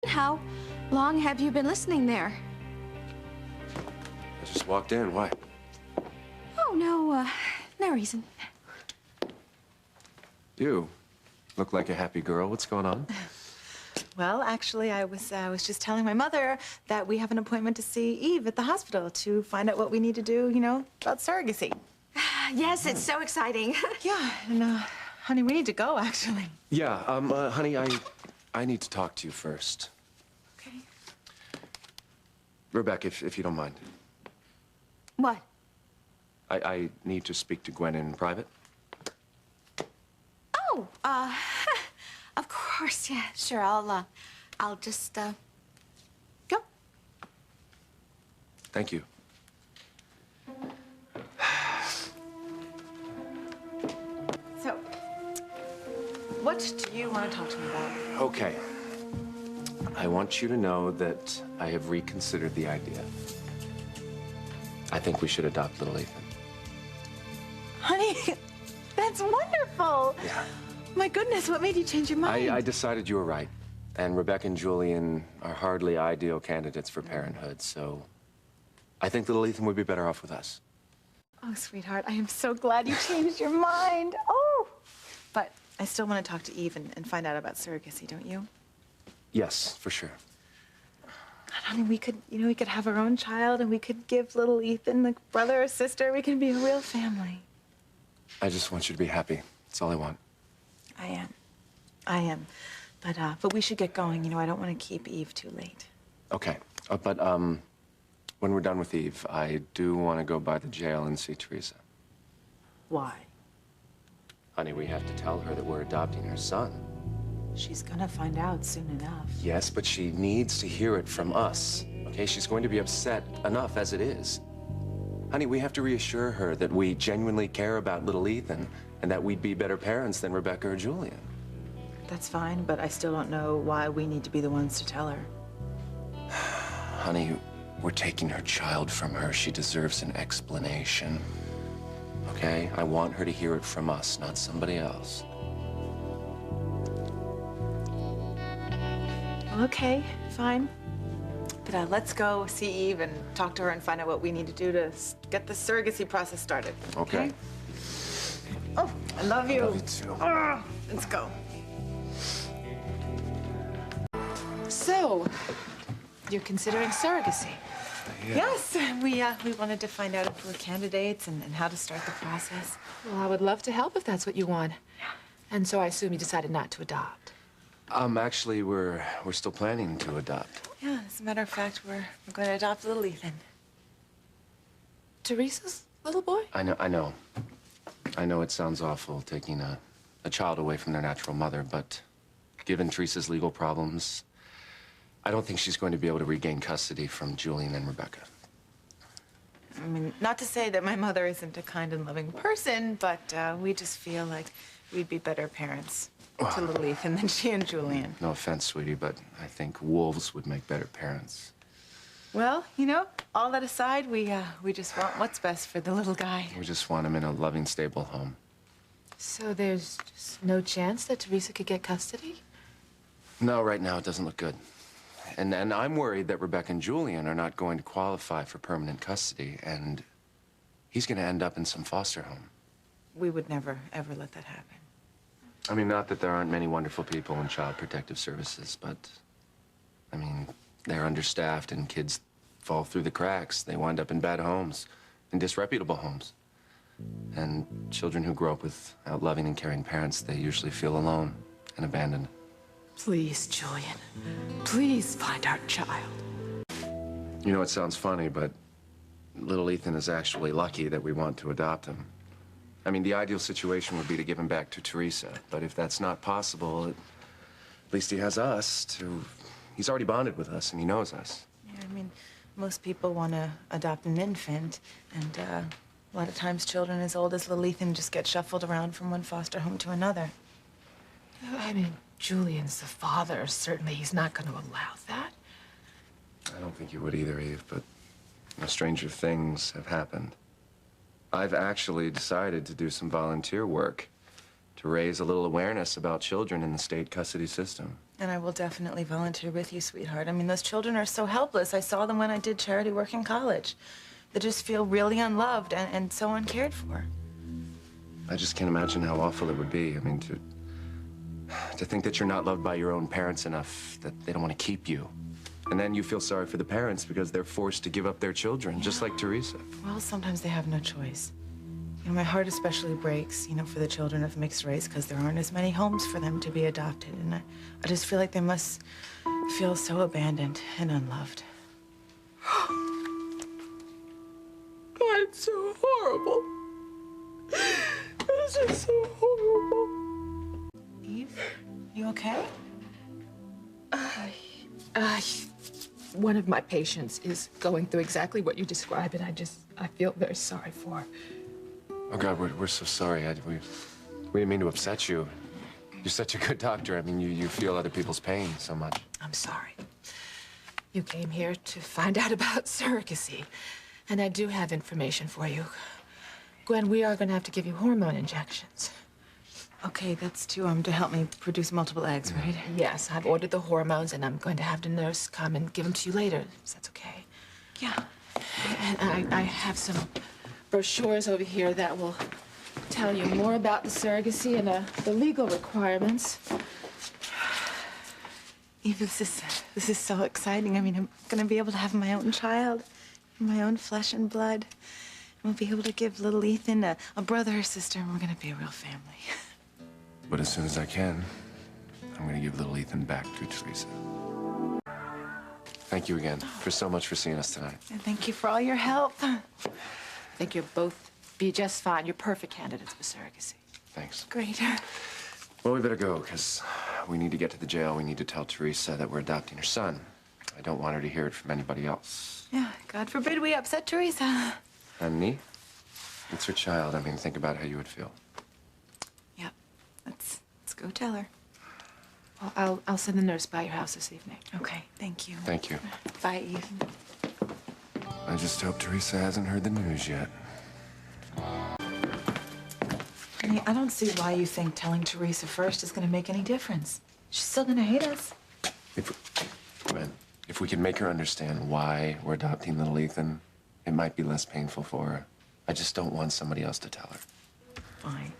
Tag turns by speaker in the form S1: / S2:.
S1: How long have you been listening there?
S2: I just walked in. Why?
S1: Oh, no, no reason.
S2: You look like a happy girl. What's going on?
S3: Well, actually, I was just telling my mother that we have an appointment to see Eve at the hospital to find out what we need to do, you know, about surrogacy.
S1: Yes, it's so exciting.
S3: Yeah, and, honey, we need to go, actually.
S2: Yeah, honey, I need to talk to you first.
S3: Okay.
S2: Rebecca, if you don't mind.
S1: What?
S2: I need to speak to Gwen in private.
S1: Oh, of course, yeah, sure. I'll just, go.
S2: Thank you.
S3: So, what do you want to talk to me about?
S2: Okay. I want you to know that I have reconsidered the idea. I think we should adopt little Ethan.
S3: Honey, that's wonderful.
S2: Yeah.
S3: My goodness, what made you change your mind?
S2: I decided you were right. And Rebecca and Julian are hardly ideal candidates for parenthood, so I think little Ethan would be better off with us.
S3: Oh, sweetheart, I am so glad you changed your mind. Oh! But I still want to talk to Eve and find out about surrogacy, don't you?
S2: Yes, for sure.
S3: God, honey, we could have our own child and we could give little Ethan a brother or sister. We can be a real family.
S2: I just want you to be happy. That's all I want.
S3: I am. But we should get going. You know, I don't want to keep Eve too late.
S2: Okay. But when we're done with Eve, I do want to go by the jail and see Teresa.
S3: Why?
S2: Honey, we have to tell her that we're adopting her son.
S3: She's gonna find out soon enough.
S2: Yes, but she needs to hear it from us, okay? She's going to be upset enough as it is. Honey, we have to reassure her that we genuinely care about little Ethan and that we'd be better parents than Rebecca or Julian.
S3: That's fine, but I still don't know why we need to be the ones to tell her.
S2: Honey, we're taking her child from her. She deserves an explanation. Okay? I want her to hear it from us, not somebody else.
S3: Okay, fine. But let's go see Eve and talk to her and find out what we need to do to get the surrogacy process started.
S2: Okay.
S3: Oh, I love you.
S2: I love you too.
S3: Let's go.
S4: So, you're considering surrogacy?
S2: Yeah.
S3: Yes, we wanted to find out if we're candidates and how to start the process.
S4: Well, I would love to help if that's what you want. And so I assume you decided not to adopt.
S2: Actually, we're still planning to adopt.
S3: Yeah, as a matter of fact, we're going to adopt little Ethan.
S4: Teresa's little boy?
S2: I know. I know it sounds awful taking a child away from their natural mother, but given Teresa's legal problems, I don't think she's going to be able to regain custody from Julian and Rebecca.
S3: I mean, not to say that my mother isn't a kind and loving person, but we just feel like we'd be better parents to little Ethan than she and Julian.
S2: No offense, sweetie, but I think wolves would make better parents.
S3: Well, you know, all that aside, we just want what's best for the little guy.
S2: We just want him in a loving, stable home.
S4: So there's just no chance that Teresa could get custody?
S2: No, right now it doesn't look good. And I'm worried that Rebecca and Julian are not going to qualify for permanent custody, and he's going to end up in some foster home.
S3: We would never, ever let that happen.
S2: I mean, not that there aren't many wonderful people in Child Protective Services, but, I mean, they're understaffed and kids fall through the cracks. They wind up in bad homes, in disreputable homes. And children who grow up without loving and caring parents, they usually feel alone and abandoned.
S4: Please, Julian. Please find our child.
S2: You know, it sounds funny, but little Ethan is actually lucky that we want to adopt him. I mean, the ideal situation would be to give him back to Teresa, but if that's not possible, at least he has us to... He's already bonded with us, and he knows us.
S3: Yeah, I mean, most people want to adopt an infant, and a lot of times children as old as little Ethan just get shuffled around from one foster home to another.
S4: I mean, Julian's the father. Certainly he's not going to allow that.
S2: I don't think you would either, Eve, but stranger things have happened. I've actually decided to do some volunteer work to raise a little awareness about children in the state custody system.
S3: And I will definitely volunteer with you, sweetheart. I mean, those children are so helpless. I saw them when I did charity work in college. They just feel really unloved and so uncared for.
S2: I just can't imagine how awful it would be. I mean, to think that you're not loved by your own parents enough, that they don't want to keep you. And then you feel sorry for the parents because they're forced to give up their children, just like Teresa.
S3: Well, sometimes they have no choice. You know, my heart especially breaks, you know, for the children of mixed race because there aren't as many homes for them to be adopted. And I just feel like they must feel so abandoned and unloved.
S4: It's so horrible. This is so horrible.
S3: Eve, you okay?
S4: One of my patients is going through exactly what you described, and I feel very sorry for her.
S2: Oh, God, we're so sorry. We didn't mean to upset you. You're such a good doctor. I mean, you feel other people's pain so much.
S4: I'm sorry. You came here to find out about surrogacy, and I do have information for you. Gwen, we are going to have to give you hormone injections.
S3: Okay, that's to help me produce multiple eggs, right?
S4: Yes, I've ordered the hormones, and I'm going to have the nurse come and give them to you later, if that's okay.
S3: Yeah.
S4: And I have some brochures over here that will tell you more about the surrogacy and the legal requirements.
S3: Eve, this is so exciting. I mean, I'm gonna be able to have my own child, my own flesh and blood. We'll be able to give little Ethan a brother or sister, and we're gonna be a real family.
S2: But as soon as I can, I'm gonna give little Ethan back to Teresa. Thank you again for so much for seeing us tonight.
S3: And thank you for all your help.
S4: I think you'll both be just fine. You're perfect candidates for surrogacy.
S2: Thanks.
S3: Great.
S2: Well, we better go, because we need to get to the jail. We need to tell Teresa that we're adopting her son. I don't want her to hear it from anybody else.
S3: Yeah, God forbid we upset Teresa.
S2: And me? It's her child. I mean, think about how you would feel.
S3: Yep. Let's go tell her.
S4: Well, I'll send the nurse by your house this evening.
S3: Okay, thank you.
S2: Thank you.
S3: Bye, Eve.
S2: I just hope Teresa hasn't heard the news yet.
S3: I mean, I don't see why you think telling Teresa first is gonna make any difference. She's still gonna hate us.
S2: If we can make her understand why we're adopting little Ethan, it might be less painful for her. I just don't want somebody else to tell her.
S3: Fine.